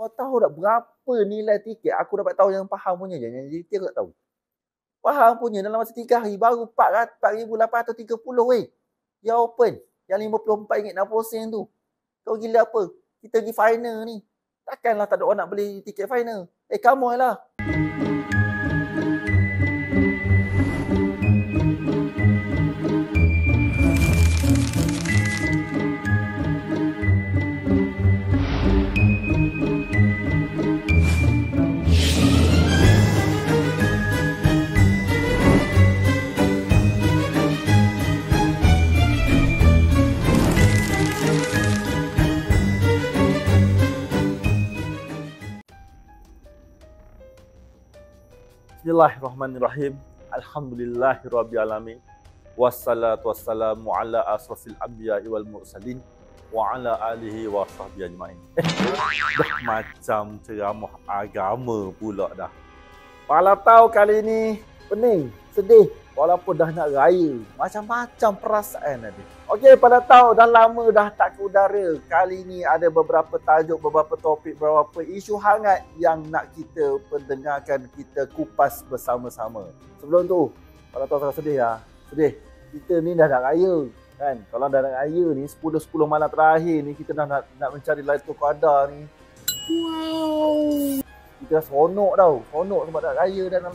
Kau tahu tak berapa nilai tiket? Aku dapat tahu yang faham punya je. Yang JT aku tak tahu. Faham punya dalam masa 3 hari baru 4,830 weh. Yang open. Yang RM54.60 tu. Kau gila apa? Kita pergi final ni. Takkanlah tak ada orang nak beli tiket final. Come on lah. Bismillahirrahmanirrahim. Alhamdulillahirrabbilalamin. Wassalatu wassalamu ala asrafil anbiya'i wal mursalin wa ala alihi wa sahbihi ajma'in. Dah macam ceramah agama pula dah. Kalau tahu kali ni pening, sedih walaupun dah nak raya. Macam-macam perasaan ada. Okey, pada tahu dah lama dah tak ke udara. Kali ni ada beberapa tajuk, beberapa topik, beberapa isu hangat yang nak kita pendengarkan, kita kupas bersama-sama. Sebelum tu, pada tahu sangat sedih lah. Sedih. Kita ni dah nak raya. Kan? Kalau dah nak raya ni, 10 malam terakhir ni, kita dah nak mencari Lailatul Qadar ni. Wow. Kita dah seronok tau. Seronok sebab dah raya dan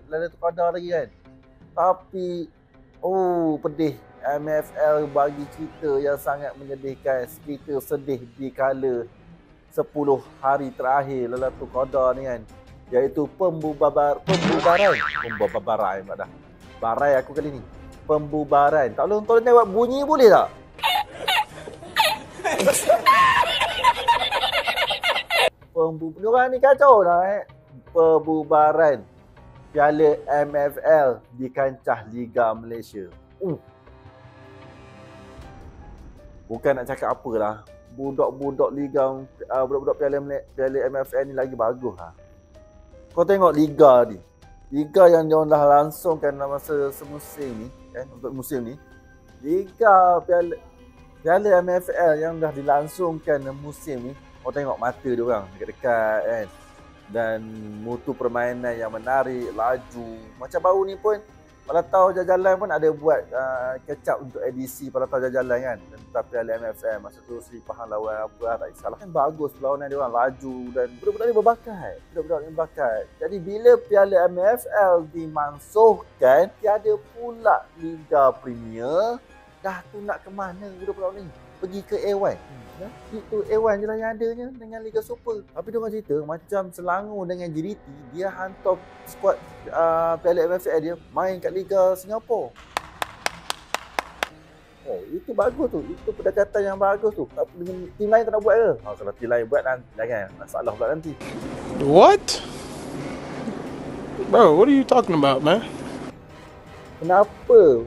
Lailatul Qadar lagi kan. Tapi, pedih. MFL bagi cerita yang sangat menyedihkan. Cerita sedih di kala 10 hari terakhir Lailatul Qadar ni kan. Iaitu pembubaran dah. Barai aku kali ni. Pembubaran. Tolong buat bunyi boleh tak? Diorang ni kacau dah Pembubaran Piala MFL di kancah Liga Malaysia. Bukan nak cakap apalah. Budak-budak Liga, budak-budak Piala MFL ni lagi bagus lah. Kau tengok Liga ni. Liga yang diorang dah langsungkan dalam masa semusim ni. Untuk musim ni. Liga Piala MFL yang dah dilangsungkan musim ni. Kau tengok mata diorang dekat-dekat kan. Dan mutu permainan yang menarik, laju. Macam baru ni pun Pada tahu jajalan pun ada buat catch up untuk edisi Pada tahu jajalan kan. Tentang Piala MFL. Masa tu Sri Pahang lawan apa lah, tak salah kan. Bagus perlawanan dia orang, laju dan budak-budak ni berbakat. Budak-budak ni berbakat. Jadi bila Piala MFL dimansuhkan, tiada pula Liga Premier. Dah tu nak ke mana budak-budak ni? Pergi ke A1. Itu A1 je lah yang adanya dengan Liga Super. Tapi dia orang cerita macam Selangor dengan JDT, dia hantar skuad Piala MFL dia main kat Liga Singapura. Itu bagus tu. Itu pendekatan yang bagus tu. Tim lain tak nak buat ke? Kalau tim lain buat jangan. Masalah pula nanti. What? Bro, what are you talking about, man? Kenapa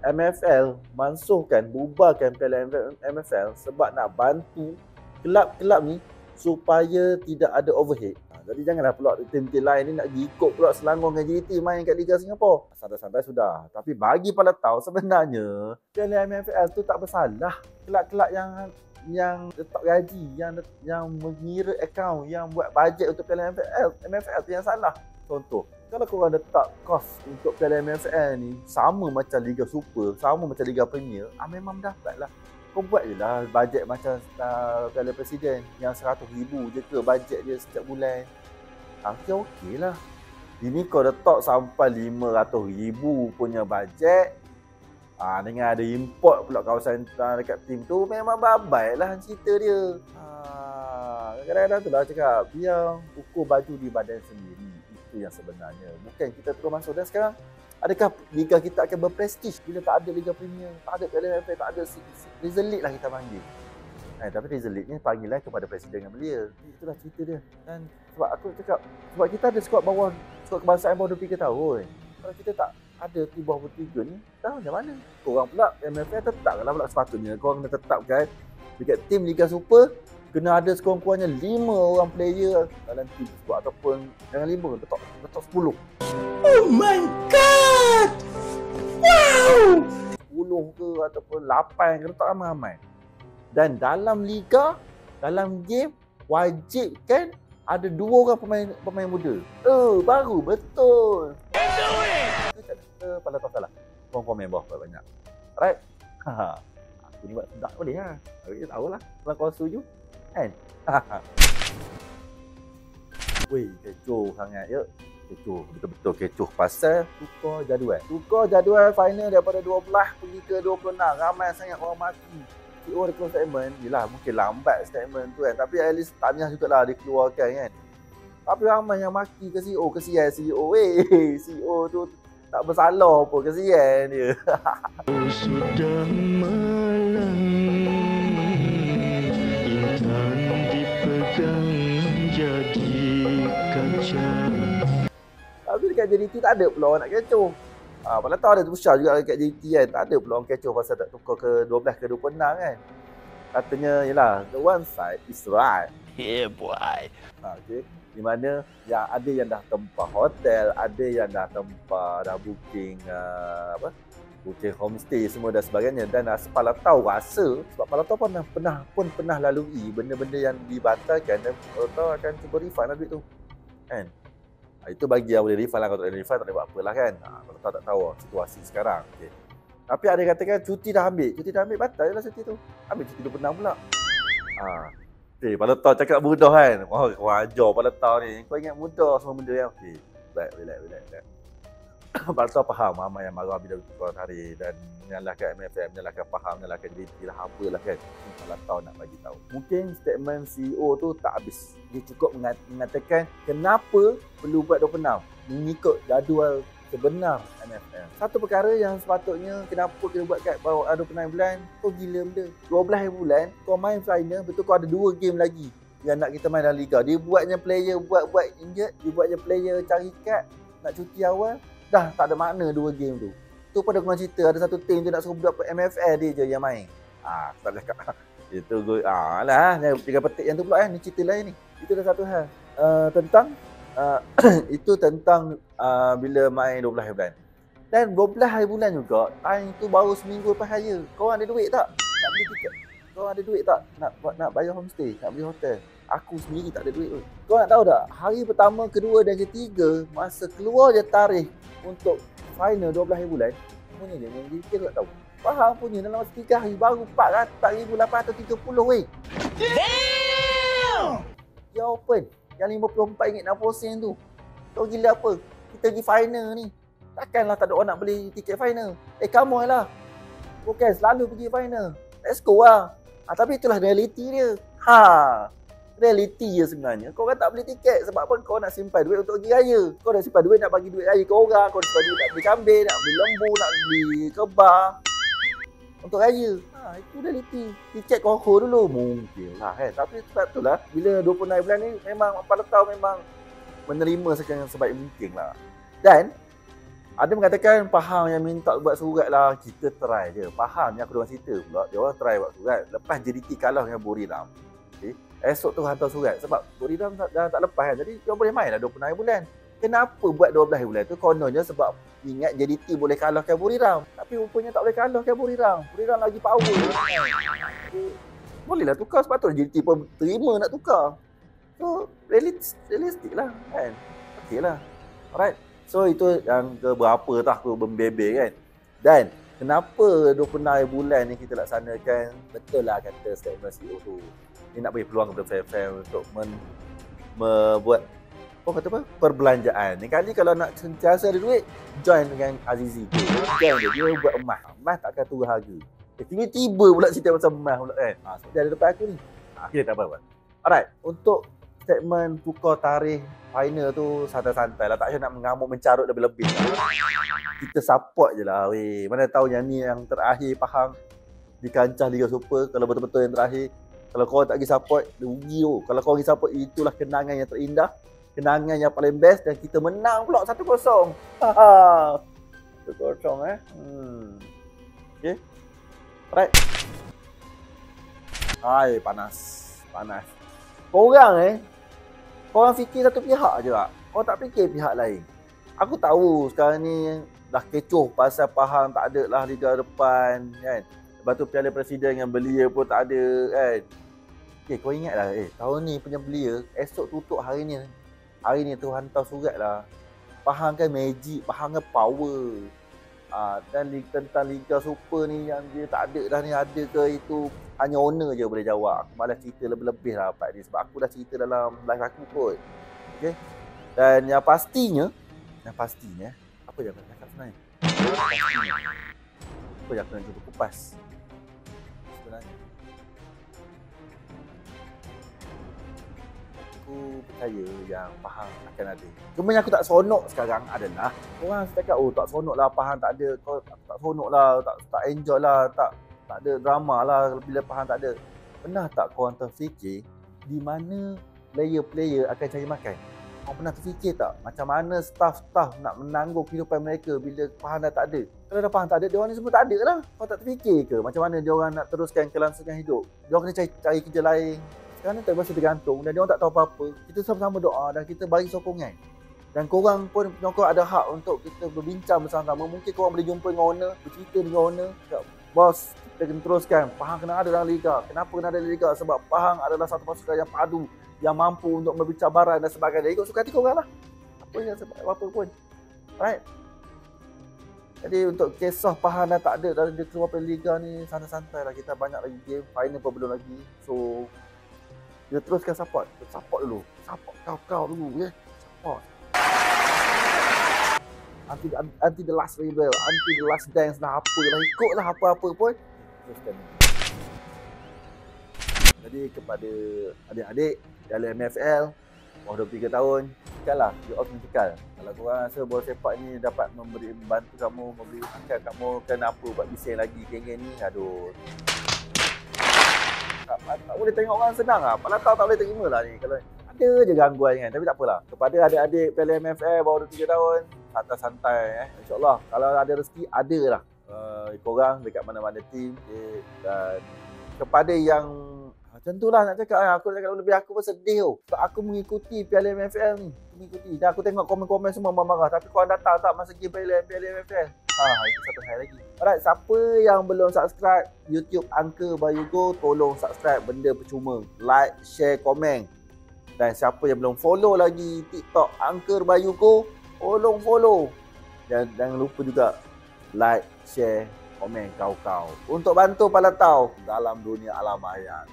MFL mansuhkan, bubarkan Piala MFL sebab nak bantu kelab-kelab ni supaya tidak ada overhead. Jadi janganlah pula tim-tim lain ni nak ikut pula Selangor dengan JDT main kat Liga Singapura. Santai-santai sudah. Tapi bagi pada tahu sebenarnya Piala MFL tu tak bersalah. Kelab-kelab yang letak gaji, yang mengira akaun, yang buat bajet untuk Piala MFL tu yang salah. Contoh, kalau korang letak kos untuk Piala MFL ni sama macam Liga Super, sama macam Liga Premier, memang dapat lah. Kau buat je lah bajet macam Piala Presiden yang RM100,000 je ke bajet dia setiap bulan. Okey lah. Ini kau letak sampai RM500,000 punya bajet. Dengan ada import pula kawasan dekat tim tu, memang babai lah cerita dia. Kadang-kadang tu lah cakap, biar ukur baju di badan sendiri. Itu yang sebenarnya. Bukan kita terus masuk. Dan sekarang, adakah Liga kita akan berprestij bila tak ada Liga Premier, tak ada Piala MFL, tak ada Rizal League lah kita panggil. Tapi Rizal League ni panggilan kepada Presiden dengan belia. Itulah cerita dia. Dan sebab aku cakap, sebab kita ada skuad kebangsaan bawah 23 tahun. Kalau kita tak ada di bawah 23 ni, tahu macam mana? Korang pula MFL tetaplah pula sepatutnya. Korang kena tetapkan dekat tim Liga Super, kena ada sekurang-kurangnya 5 orang player dalam tim skuad, ataupun jangan 5, letak 10. Oh my god! Wow! 10 ke ataupun 8 ke, letak ramai-ramai. Dan dalam liga, dalam game, wajib kan ada 2 orang pemain muda. Baru betul. Pada tak salah. Komen bawah banyak. Alright. Aku ni buat sedap boleh lah. Aku tahulah. Kalau kau setuju. Kan? Weh, kecoh sangat ya. Kecoh. Betul-betul kecoh. Pasal tukar jadual. Tukar jadual final daripada 12 pergi ke 26. Ramai sangat orang maki. CEO dia keluar statement. Yelah, mungkin lambat statement tu kan. Tapi at least tahniah jugalah dia keluarkan kan. Tapi ramai yang maki ke CEO. Kesian CEO. Weh, CEO tu tak bersalah apa. Kesian dia. Sudah malam, intan dipegang jadi kaca. Tapi dekat JDT tak ada pula orang nak kecoh. Pada tahu ada Tushar juga dekat JDT kan. Tak ada pula orang kecoh pasal tak tukar ke 12 ke 26 kan. Katanya yelah, the one side is right. Yeah boy. Okay. Di mana yang ada yang dah tempah hotel, ada yang dah tempah, dah booking booking homestay semua dan sebagainya. Dan Palatau rasa sebab Palatau pernah lalui benda-benda yang dibatalkan dan Palatau akan cuba refund lah duit tu kan. Itu bagi yang boleh refund lah. Kalau tak boleh refund tak boleh buat apa lah kan. Palatau tak tahu situasi sekarang. Okay. Tapi ada yang katakan cuti dah ambil batal je lah cuti tu. Ambil cuti 26 pula. Palatau cakap mudah kan. Wah, kau ajar Palatau ni. Kau ingat mudah semua benda yang okey. Relax. Palatau faham ramai yang marah bila tukar tarikh dan menyalahkan MFM, menyalahkan faham, menyalahkan JDT lah apalah kan. Palatau nak bagi tahu. Mungkin statement CEO tu tak habis. Dia cukup mengatakan kenapa perlu buat 26 mengikut jadual sebenar MFM. Satu perkara yang sepatutnya kenapa kena buat kat bawah 29 bulan, kau gila benda. 12 bulan kau main final, betul kau ada 2 game lagi yang nak kita main dalam liga. Dia buatnya player buat injet, dia buatnya player cari kad, nak cuti awal, dah tak ada makna 2 game tu. Tu pada kurang cerita ada satu tim tu nak suruh budak MFL dia je yang main. Tak cakap. Itu gue lah, tiga petik yang tu pula kan, ni cerita lain ni. Itu dah satu hal. Tentang itu tentang bila main 12 bulan. Dan 12 hari bulan juga, time tu baru seminggu lepas raya. Kau ada duit tak nak beli tiket? Kau ada duit tak nak bayar homestay, nak beli hotel? Aku sendiri tak ada duit pun. Kau nak tahu tak, hari pertama, kedua dan ketiga, masa keluar je tarikh untuk final 12 hari bulan, punya dia yang detail tak tahu. Faham punya dalam masa 3 hari baru 4,830 weh. Damn! Dia open. Yang RM54.60 tu. Kau gila apa? Kita pergi final ni. Takkanlah tak ada orang nak beli tiket final. Come on lah. Bukan selalu pergi final. Let's go lah. Tapi itulah reality dia. Reality je sebenarnya. Kau kan tak beli tiket sebab apa? Kau nak simpan duit untuk pergi raya. Kau nak simpan duit nak bagi duit raya ke orang. Kau nak simpan duit nak beli kambing, nak beli lembu, nak beli kebab. Untuk raya. Itu reality. Tiket kau hold dulu. Mungkin lah kan. Tapi sebab tu lah. Bila 26 bulan ni memang Palatau memang menerima sebaik mungkin lah. Dan ada mengatakan Pahang yang minta buat surat lah. Kita try je. Pahang yang aku dengar cerita pula. Dia orang try buat surat. Lepas JDT kalah dengan Buriram. Okay. Esok tu hantar surat. Sebab Buriram dah tak lepas kan. Jadi dia boleh main lah 26 bulan. Kenapa buat 12 bulan tu? Kononnya sebab ingat JDT boleh kalahkan Buriram. Tapi rupanya tak boleh kalahkan Buriram. Buriram lagi power. Bolehlah tukar. Sepatutnya JDT pun terima nak tukar. So, realistik lah kan. Okey lah. Alright. So, itu yang keberapa tak aku membebel kan. Dan, kenapa 26 bulan ni kita laksanakan? Betul lah kata statement CEO tu. Ni nak bagi peluang kepada fan-fan untuk membuat perbelanjaan. Ni kali kalau nak sentiasa ada duit, join dengan Azizi. Join dia buat emas. Emas takkan turun harga. Tiba-tiba pula cerita pasal emas pula kan. Seperti ada depan aku ni. Kita tak apa-apa. Alright, untuk statement tukar tarikh final tu santai-santai lah. Tak payah nak mengamuk mencarut lebih-lebih lah. Kita support je lah weh. Mana tahu yang ni yang terakhir Pahang di kancah Liga Super. Kalau betul-betul yang terakhir. Kalau kau tak pergi support, rugi tu. Kalau kau pergi support, itulah kenangan yang terindah. Kenangan yang paling best dan kita menang pula 1-0. 1-0 Okay. Alright. Hai, panas. Korang fikir satu pihak je tak? Kau tak fikir pihak lain. Aku tahu sekarang ni dah kecoh pasal Pahang tak ada lah liga depan kan. Lepas tu Piala Presiden yang belia pun tak ada kan. Okay, kau ingat lah, tahun ni punya belia, esok tutup hari ni. Hari ni tu hantar surat lah. Faham kan magic, faham kan power. Dan tentang Liga Super ni yang dia tak ada dah ni, ada ke itu hanya owner je boleh jawab. Aku malas cerita lebih-lebih lah part ni sebab aku dah cerita dalam live aku kot. Okay. Dan yang pastinya, apa yang aku nak cakap sebenarnya? Apa yang aku nak cuba kupas sebenarnya? Aku percaya yang Pahang akan ada. Cuma yang aku tak seronok sekarang adalah orang cakap, oh tak seronok lah Pahang tak ada, kau tak seronok lah, tak enjoy lah, tak ada drama lah bila Pahang tak ada. Pernah tak korang terfikir di mana player-player akan cari makan? Korang pernah terfikir tak macam mana staff-staff nak menanggung kehidupan mereka bila Pahang dah tak ada? Kalau dah Pahang tak ada, diorang ni semua tak ada lah. Kau tak terfikir ke macam mana diorang nak teruskan kelangsungan hidup? Diorang kena cari kerja lain. Sekarang ni terpaksa tergantung dan diorang tak tahu apa-apa. Kita sama-sama doa dan kita bagi sokongan. Dan korang pun penyokong ada hak untuk kita berbincang bersama-sama. Mungkin korang boleh jumpa dengan owner, bercerita dengan owner. Bos, kita kena teruskan. Pahang kena ada dalam Liga. Kenapa kena ada dalam Liga? Sebab Pahang adalah satu pasukan yang padu, yang mampu untuk memecah baran dan sebagainya. Ikut suka hati korang lah. Apa yang sebab apa pun. Right? Jadi untuk kisah Pahang dah tak ada dalam dia keluar Liga ni, santai-santai lah. Kita banyak lagi game. Final pun belum lagi. So, kita teruskan support. Support dulu. Support kau dulu. Ya. Support. Until the last rebel. Until the last dance lah. Apalah. Ikutlah apa-apa pun. Teruskan. Jadi kepada adik-adik dalam MFL bawah 23 tahun, cekallah. You all kena cekal. Kalau korang rasa bola sepak ni dapat membantu kamu, memberi makan kamu, kenapa buat bising lagi geng-geng ni, aduh. Tak boleh tengok orang senang lah. Palatau tak boleh terima lah ni. Kalau ada je gangguan kan. Tapi tak apalah. Kepada adik-adik Piala MFL bawah 23 tahun, santai-santai InsyaAllah. Kalau ada rezeki, ada lah. Korang dekat mana-mana tim. Dan kepada yang macam tu lah nak cakap. Aku nak cakap lebih, aku pun sedih tu. Sebab aku mengikuti Piala MFL ni. Dan aku tengok komen-komen semua marah-marah. Tapi korang datang tak masa game Piala MFL. Itu satu hal lagi. Alright, siapa yang belum subscribe YouTube Uncle Bayu Go, tolong subscribe, benda percuma. Like, share, komen. Dan siapa yang belum follow lagi TikTok Uncle Bayu Go, tolong follow. Dan jangan lupa juga like, share, komen kau-kau untuk bantu Palatau dalam dunia alam ayat.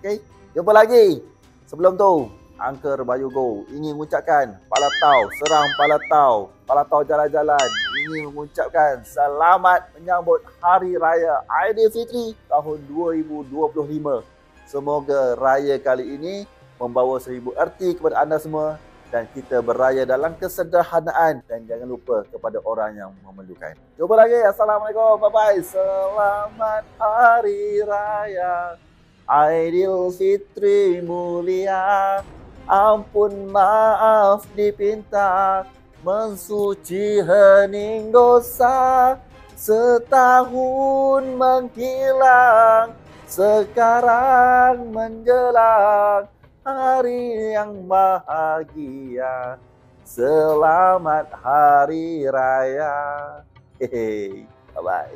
Okay, jumpa lagi. Sebelum tu, Uncle Bayu Go ingin mengucapkan Palatau, serang Palatau, Palatau jalan-jalan, ingin mengucapkan selamat menyambut Hari Raya Aidilfitri tahun 2025. Semoga raya kali ini membawa 1000 erti kepada anda semua dan kita beraya dalam kesederhanaan dan jangan lupa kepada orang yang memerlukan. Jumpa lagi. Assalamualaikum. Bye-bye. Selamat Hari Raya Aidilfitri mulia. Ampun maaf dipinta, mensuci hening dosa. Setahun menghilang, sekarang menjelang hari yang bahagia. Selamat Hari Raya. Hehe. Bye-bye.